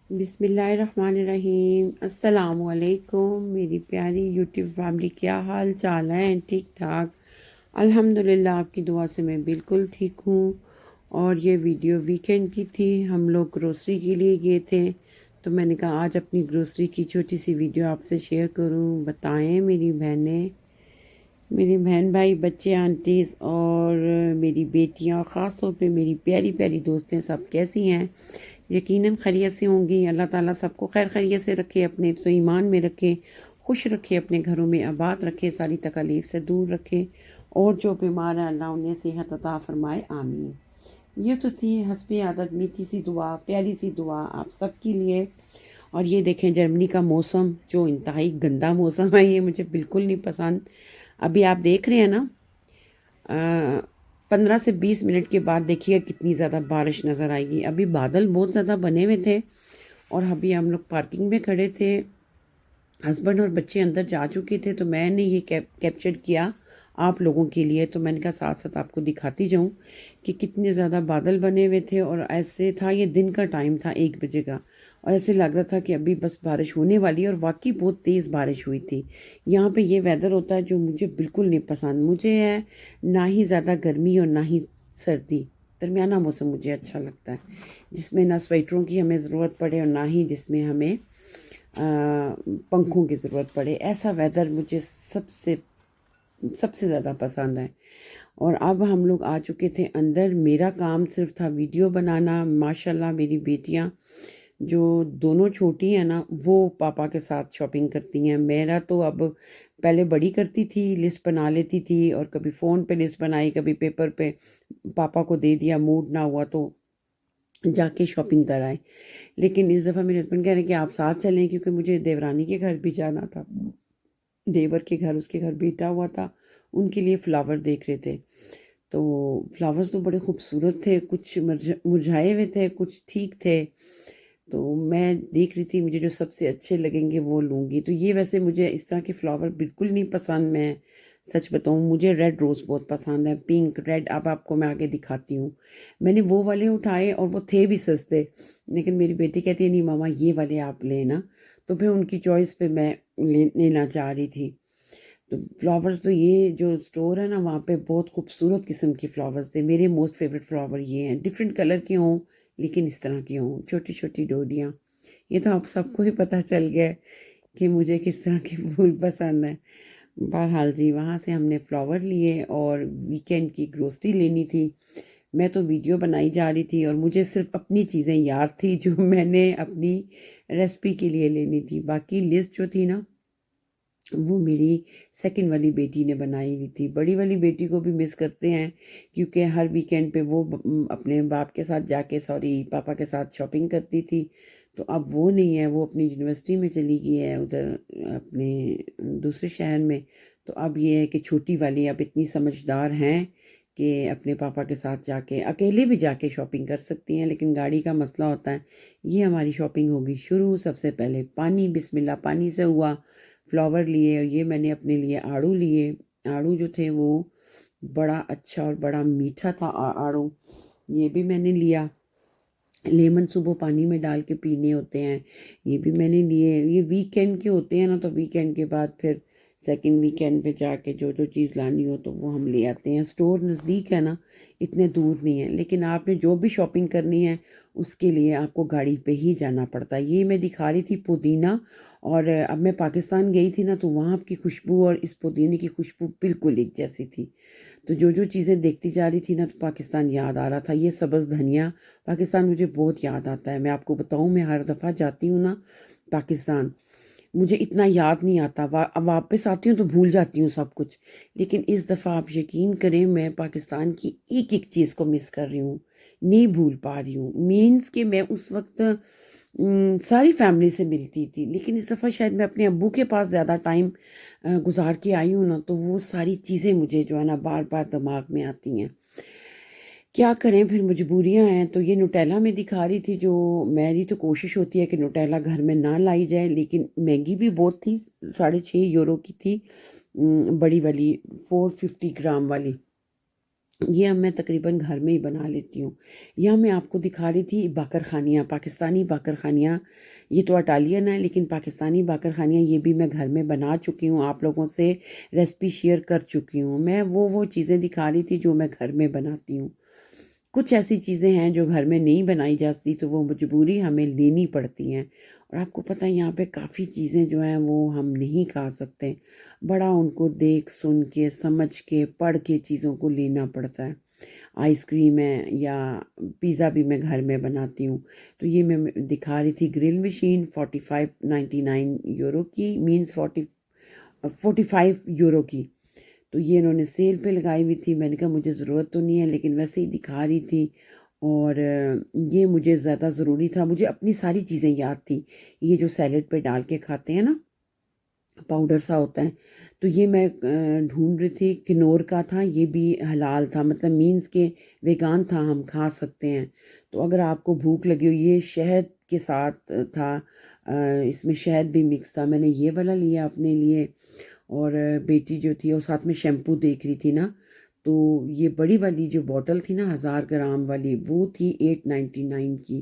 बिस्मिल्लाहिर्रहमानिर्रहीम। अस्सलामुअलैकुम मेरी प्यारी यूट्यूब फैमिली, क्या हाल चाल है? ठीक ठाक अल्हम्दुलिल्लाह। आपकी दुआ से मैं बिल्कुल ठीक हूँ। और ये वीडियो वीकेंड की थी, हम लोग ग्रोसरी के लिए गए थे, तो मैंने कहा आज अपनी ग्रोसरी की छोटी सी वीडियो आपसे शेयर करूँ। बताएं मेरी बहनें, मेरे बहन भाई, बच्चे, आंटीज़ और मेरी बेटियाँ, ख़ास तौर पे मेरी प्यारी प्यारी दोस्तें सब कैसी हैं? यकीनन खैरियत से होंगी। अल्लाह ताला सबको खैर खैरियत से रखे, अपने हिफ्ज़ ईमान में रखे, खुश रखे, अपने घरों में आबाद रखे, सारी तकलीफ़ से दूर रखे, और जो बीमार हैं अल्लाह उन्हें सेहत अता फ़रमाए, आमीन। ये तो थी हस्बे आदत मीठी सी दुआ, प्यारी सी दुआ आप सबके लिए। और ये देखें जर्मनी का मौसम, जो इंतहाई गंदा मौसम है, ये मुझे बिल्कुल नहीं पसंद। अभी आप देख रहे हैं ना, 15 से 20 मिनट के बाद देखिएगा कितनी ज़्यादा बारिश नज़र आएगी। अभी बादल बहुत ज़्यादा बने हुए थे और अभी हम लोग पार्किंग में खड़े थे, हस्बैंड और बच्चे अंदर जा चुके थे, तो मैंने ये कैप्चर किया आप लोगों के लिए। तो मैंने कहा साथ साथ आपको दिखाती जाऊं कि कितने ज़्यादा बादल बने हुए थे। और ऐसे था, ये दिन का टाइम था 1 बजे का, और ऐसे लग रहा था कि अभी बस बारिश होने वाली है, और वाकई बहुत तेज़ बारिश हुई थी। यहाँ पे ये वेदर होता है जो मुझे बिल्कुल नहीं पसंद। मुझे है ना ही ज़्यादा गर्मी और ना ही सर्दी, दरमियाना मौसम मुझे अच्छा लगता है, जिसमें ना स्वेटरों की हमें ज़रूरत पड़े और ना ही जिसमें हमें पंखों की ज़रूरत पड़े। ऐसा वेदर मुझे सबसे सबसे ज़्यादा पसंद है। और अब हम लोग आ चुके थे अंदर। मेरा काम सिर्फ था वीडियो बनाना। माशाल्लाह मेरी बेटियां, जो दोनों छोटी हैं ना, वो पापा के साथ शॉपिंग करती हैं। मेरा तो अब, पहले बड़ी करती थी, लिस्ट बना लेती थी, और कभी फ़ोन पे लिस्ट बनाई, कभी पेपर पे, पापा को दे दिया, मूड ना हुआ तो जाके शॉपिंग कर आए। लेकिन इस दफ़ा मेरे हस्बैंड कह रहे हैं कि आप साथ चलें, क्योंकि मुझे देवरानी के घर भी जाना था, देवर के घर, उसके घर बेटा हुआ था, उनके लिए फ्लावर देख रहे थे। तो फ्लावर्स तो बड़े खूबसूरत थे, कुछ मुरझाए हुए थे, कुछ ठीक थे। तो मैं देख रही थी, मुझे जो सबसे अच्छे लगेंगे वो लूँगी। तो ये वैसे मुझे इस तरह के फ्लावर बिल्कुल नहीं पसंद। मैं सच बताऊँ, मुझे रेड रोज़ बहुत पसंद है, पिंक रेड। अब आपको मैं आगे दिखाती हूँ। मैंने वो वाले उठाए और वो थे भी सस्ते, लेकिन मेरी बेटी कहती है नहीं मामा ये वाले आप लेना। तो फिर उनकी चॉइस पे मैं लेना चाह रही थी। तो फ्लावर्स, तो ये जो स्टोर है ना, वहाँ पे बहुत खूबसूरत किस्म के फ्लावर्स थे। मेरे मोस्ट फेवरेट फ्लावर ये हैं, डिफरेंट कलर के हों लेकिन इस तरह के हों, छोटी छोटी डोरियाँ। ये तो आप सबको ही पता चल गया है कि मुझे किस तरह के फूल पसंद हैं। बहरहाल जी, वहाँ से हमने फ्लावर लिए और वीकेंड की ग्रोसरी लेनी थी। मैं तो वीडियो बनाई जा रही थी और मुझे सिर्फ अपनी चीज़ें याद थी जो मैंने अपनी रेसिपी के लिए लेनी थी। बाकी लिस्ट जो थी ना, वो मेरी सेकंड वाली बेटी ने बनाई हुई थी। बड़ी वाली बेटी को भी मिस करते हैं, क्योंकि हर वीकेंड पे वो अपने बाप के साथ जाके, सॉरी पापा के साथ शॉपिंग करती थी। तो अब वो नहीं है, वो अपनी यूनिवर्सिटी में चली गई है उधर, अपने दूसरे शहर में। तो अब ये है कि छोटी वाली अब इतनी समझदार हैं कि अपने पापा के साथ जाके, अकेले भी जाके शॉपिंग कर सकती हैं, लेकिन गाड़ी का मसला होता है। ये हमारी शॉपिंग होगी शुरू। सबसे पहले पानी, बिस्मिल्लाह, पानी से हुआ। फ्लावर लिए, और ये मैंने अपने लिए आड़ू लिए। आड़ू जो थे वो बड़ा अच्छा और बड़ा मीठा था आड़ू, ये भी मैंने लिया। लेमन सुबह पानी में डाल के पीने होते हैं, ये भी मैंने लिए। ये वीकेंड के होते हैं ना, तो वीकेंड के बाद फिर सेकंड वीकेंड पे जाके जो जो चीज़ लानी हो तो वो हम ले आते हैं। स्टोर नज़दीक है ना, इतने दूर नहीं है, लेकिन आपने जो भी शॉपिंग करनी है उसके लिए आपको गाड़ी पे ही जाना पड़ता है। ये मैं दिखा रही थी पुदीना, और अब मैं पाकिस्तान गई थी ना, तो वहाँ की खुशबू और इस पुदीने की खुशबू बिल्कुल एक जैसी थी। तो जो जो चीज़ें देखती जा रही थी ना, तो पाकिस्तान याद आ रहा था। ये सब्ज़ धनिया, पाकिस्तान मुझे बहुत याद आता है। मैं आपको बताऊं, मैं हर दफ़ा जाती हूँ ना पाकिस्तान, मुझे इतना याद नहीं आता। अब वापस आती हूँ तो भूल जाती हूँ सब कुछ। लेकिन इस दफ़ा आप यकीन करें, मैं पाकिस्तान की एक एक चीज़ को मिस कर रही हूँ, नहीं भूल पा रही हूँ। मीन्स कि मैं उस वक्त सारी फैमिली से मिलती थी, लेकिन इस दफ़ा शायद मैं अपने अब्बू के पास ज़्यादा टाइम गुजार के आई हूँ ना, तो वो सारी चीज़ें मुझे जो है ना बार बार दिमाग में आती हैं। क्या करें, फिर मजबूरियां हैं। तो ये नुटेला में दिखा रही थी, जो मेरी तो कोशिश होती है कि नुटेला घर में ना लाई जाए, लेकिन महंगी भी बहुत थी। 6.5 यूरो की थी, बड़ी वाली 450 ग्राम वाली। ये अब मैं तकरीबन घर में ही बना लेती हूँ। यहाँ मैं आपको दिखा रही थी बाकरखानियाँ, पाकिस्तानी बाकरखानियाँ। ये तो इटालियन है, लेकिन पाकिस्तानी बाकरखानियाँ ये भी मैं घर में बना चुकी हूँ, आप लोगों से रेसिपी शेयर कर चुकी हूँ। मैं वो चीज़ें दिखा रही थी जो मैं घर में बनाती हूँ। कुछ ऐसी चीज़ें हैं जो घर में नहीं बनाई जाती, तो वो मजबूरी हमें लेनी पड़ती हैं। और आपको पता है यहाँ पे काफ़ी चीज़ें जो हैं वो हम नहीं खा सकते, बड़ा उनको देख सुन के समझ के पढ़ के चीज़ों को लेना पड़ता है। आइसक्रीम है या पिज़्ज़ा भी मैं घर में बनाती हूँ। तो ये मैं दिखा रही थी ग्रिल मशीन 45.99 यूरो की, मीन्स 45 यूरो की। तो ये इन्होंने सेल पे लगाई हुई थी। मैंने कहा मुझे ज़रूरत तो नहीं है, लेकिन वैसे ही दिखा रही थी। और ये मुझे ज़्यादा ज़रूरी था, मुझे अपनी सारी चीज़ें याद थी। ये जो सैलेड पे डाल के खाते हैं ना, पाउडर सा होता है, तो ये मैं ढूंढ रही थी। किनोर का था, ये भी हलाल था, मतलब मीन्स के वेगान था, हम खा सकते हैं। तो अगर आपको भूख लगी हो, ये शहद के साथ था, इसमें शहद भी मिक्स था। मैंने ये वाला लिया अपने लिए। और बेटी जो थी वो साथ में शैम्पू देख रही थी ना, तो ये बड़ी वाली जो बॉटल थी ना 1000 ग्राम वाली, वो थी 899 की।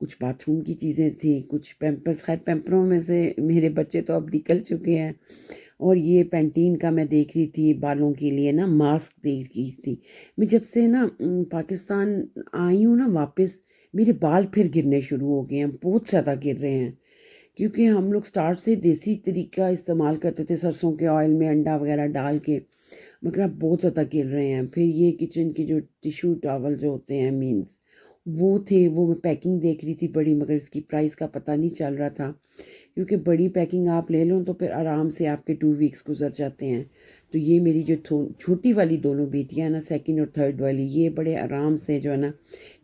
कुछ बाथरूम की चीज़ें थी, कुछ पैम्पर्स, खैर पैम्परों में से मेरे बच्चे तो अब निकल चुके हैं। और ये पैंटीन का मैं देख रही थी, बालों के लिए ना मास्क देख रही थी। मैं जब से ना पाकिस्तान आई हूँ ना वापस, मेरे बाल फिर गिरने शुरू हो गए हैं, बहुत ज़्यादा गिर रहे हैं। क्योंकि हम लोग स्टार्ट से देसी तरीका इस्तेमाल करते थे, सरसों के ऑयल में अंडा वगैरह डाल के, मगर अब बहुत ज़्यादा गिर रहे हैं। फिर ये किचन के जो टिश्यू टॉवल जो होते हैं, मीन्स वो थे, वो मैं पैकिंग देख रही थी बड़ी, मगर इसकी प्राइस का पता नहीं चल रहा था। क्योंकि बड़ी पैकिंग आप ले लो तो फिर आराम से आपके 2 वीक्स गुजर जाते हैं। तो ये मेरी जो छोटी वाली दोनों बेटियां हैं ना, सेकंड और थर्ड वाली, ये बड़े आराम से जो है ना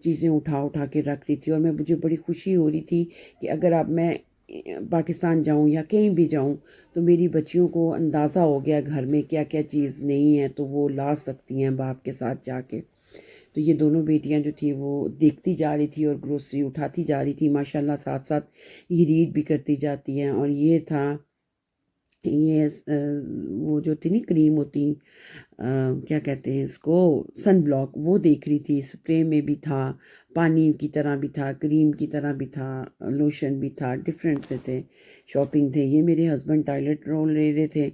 चीज़ें उठा उठा के रख रही थी। और मुझे बड़ी खुशी हो रही थी कि अगर अब मैं पाकिस्तान जाऊं या कहीं भी जाऊं, तो मेरी बच्चियों को अंदाज़ा हो गया घर में क्या क्या चीज़ नहीं है, तो वो ला सकती हैं बाप के साथ जाके। तो ये दोनों बेटियां जो थी वो देखती जा रही थी और ग्रोसरी उठाती जा रही थी, माशाल्लाह साथ साथ ये रीड भी करती जाती हैं। और ये था, ये वो जो थी नी क्रीम होती, क्या कहते हैं इसको, सन ब्लॉक, वो देख रही थी। स्प्रे में भी था, पानी की तरह भी था, क्रीम की तरह भी था, लोशन भी था, डिफरेंट से थे, शॉपिंग थे। ये मेरे हस्बैंड टॉयलेट रोल ले रहे थे,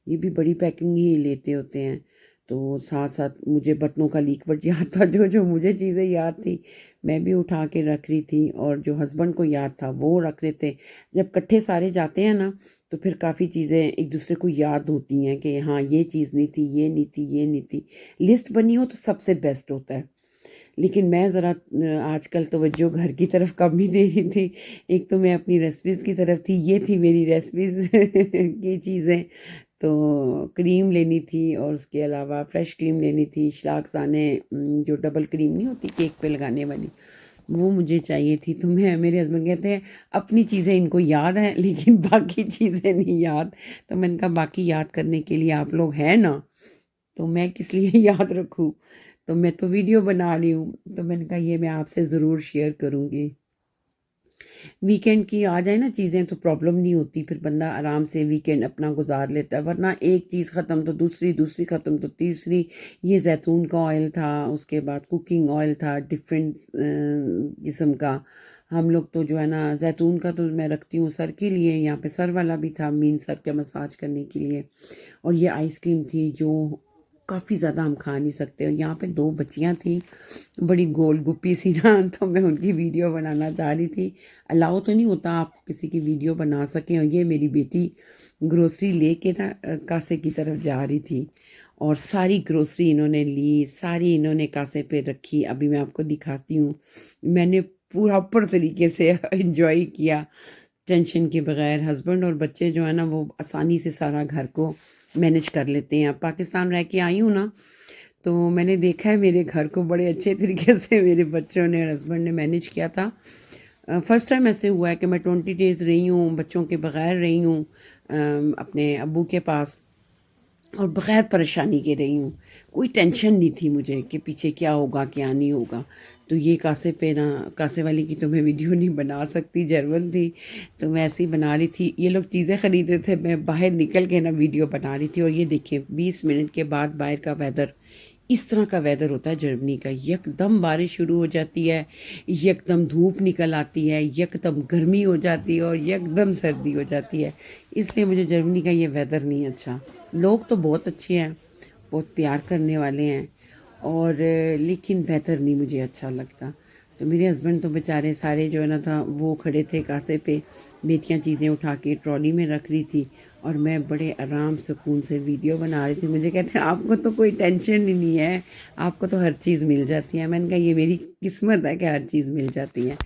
ये भी बड़ी पैकिंग ही लेते होते हैं। तो साथ साथ मुझे बर्तनों का लिक्विड याद था, जो जो मुझे चीज़ें याद थी मैं भी उठा के रख रही थी, और जो हस्बैंड को याद था वो रख रहे थे। जब इकट्ठे सारे जाते हैं ना, तो फिर काफ़ी चीज़ें एक दूसरे को याद होती हैं कि हाँ ये चीज़ नहीं थी, ये नहीं थी, ये नहीं थी। लिस्ट बनी हो तो सबसे बेस्ट होता है। लेकिन मैं ज़रा आजकल तवज्जो घर की तरफ कम ही दे रही थी। एक तो मैं अपनी रेसिपीज़ की तरफ थी, ये थी मेरी रेसिपीज़ की चीज़ें। तो क्रीम लेनी थी, और उसके अलावा फ्रेश क्रीम लेनी थी, इशराकज़ाने जो डबल क्रीम नहीं होती केक पे लगाने वाली, वो मुझे चाहिए थी। तो मेरे हस्बैंड कहते हैं अपनी चीज़ें इनको याद हैं, लेकिन बाकी चीज़ें नहीं याद। तो मैंने कहा बाकी याद करने के लिए आप लोग हैं ना, तो मैं किस लिए याद रखूँ। तो मैं तो वीडियो बना रही हूँ, तो मैंने कहा ये मैं आपसे ज़रूर शेयर करूँगी। वीकेंड की आ जाए ना चीज़ें तो प्रॉब्लम नहीं होती, फिर बंदा आराम से वीकेंड अपना गुजार लेता है। वरना एक चीज़ ख़त्म तो दूसरी, दूसरी ख़त्म तो तीसरी। ये जैतून का ऑयल था, उसके बाद कुकिंग ऑयल था डिफरेंट किस्म का। हम लोग तो जो है ना जैतून का तो मैं रखती हूँ सर के लिए, यहाँ पे सर वाला भी था, मीन सर के मसाज करने के लिए। और ये आइसक्रीम थी जो काफ़ी ज़्यादा हम खा नहीं सकते। और यहाँ पे 2 बच्चियाँ थी, बड़ी गोल गुप्पी सी ना, तो मैं उनकी वीडियो बनाना चाह रही थी। अलाउ तो नहीं होता आप किसी की वीडियो बना सकें। और ये मेरी बेटी ग्रोसरी लेके ना कासे की तरफ जा रही थी, और सारी ग्रोसरी इन्होंने ली, सारी इन्होंने कासे पे रखी। अभी मैं आपको दिखाती हूँ। मैंने प्रॉपर तरीके से एंजॉय किया, टेंशन के बगैर। हस्बैंड और बच्चे जो है ना वो आसानी से सारा घर को मैनेज कर लेते हैं। अब पाकिस्तान रह के आई हूँ ना, तो मैंने देखा है मेरे घर को बड़े अच्छे तरीके से मेरे बच्चों ने और हस्बैंड ने मैनेज किया था। फर्स्ट टाइम ऐसे हुआ है कि मैं 20 डेज़ रही हूँ, बच्चों के बगैर रही हूँ, अपने अब्बू के पास, और बगैर परेशानी के रही हूँ। कोई टेंशन नहीं थी मुझे कि पीछे क्या होगा क्या नहीं होगा। तो ये कासे पे ना, कासे वाली की तो मैं वीडियो नहीं बना सकती, जर्मन थी, तो मैं ऐसे ही बना रही थी। ये लोग चीज़ें ख़रीद रहे थे, मैं बाहर निकल के ना वीडियो बना रही थी। और ये देखिए 20 मिनट के बाद बाहर का वेदर इस तरह का वेदर होता है जर्मनी का। यकदम बारिश शुरू हो जाती है, यकदम धूप निकल आती है, यकदम गर्मी हो जाती है और यकदम सर्दी हो जाती है। इसलिए मुझे जर्मनी का ये वेदर नहीं अच्छा। लोग तो बहुत अच्छे हैं, बहुत प्यार करने वाले हैं, और लेकिन वेदर नहीं मुझे अच्छा लगता। तो मेरे हस्बैंड तो बेचारे सारे जो है ना था वो खड़े थे कासे पे, बेटियां चीज़ें उठा के ट्रॉली में रख रही थी और मैं बड़े आराम सुकून से वीडियो बना रही थी। मुझे कहते हैं आपको तो कोई टेंशन ही नहीं है, आपको तो हर चीज़ मिल जाती है। मैंने कहा ये मेरी किस्मत है कि हर चीज़ मिल जाती है।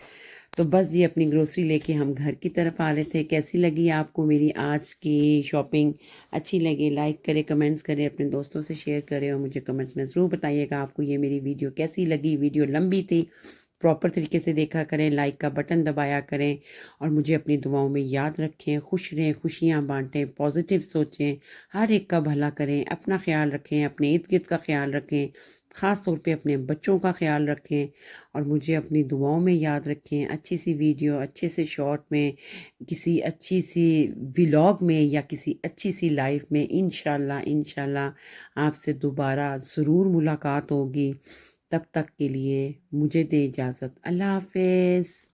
तो बस ये अपनी ग्रोसरी लेके हम घर की तरफ आ रहे थे। कैसी लगी आपको मेरी आज की शॉपिंग? अच्छी लगी लाइक करें, कमेंट्स करें, अपने दोस्तों से शेयर करें और मुझे कमेंट्स में ज़रूर बताइएगा आपको ये मेरी वीडियो कैसी लगी। वीडियो लंबी थी, प्रॉपर तरीके से देखा करें, लाइक का बटन दबाया करें और मुझे अपनी दुआओं में याद रखें। खुश रहें, खुशियाँ बांटें, पॉजिटिव सोचें, हर एक का भला करें, अपना ख्याल रखें, अपने इर्द गिर्द का ख्याल रखें, ख़ास तौर पे अपने बच्चों का ख्याल रखें और मुझे अपनी दुआओं में याद रखें। अच्छी सी वीडियो, अच्छे से शॉर्ट में, किसी अच्छी सी व्लॉग में या किसी अच्छी सी लाइफ में इंशाल्लाह इंशाल्लाह आपसे दोबारा ज़रूर मुलाकात होगी। तब तक के लिए मुझे दें इजाज़त। अल्लाह हाफ़िज़।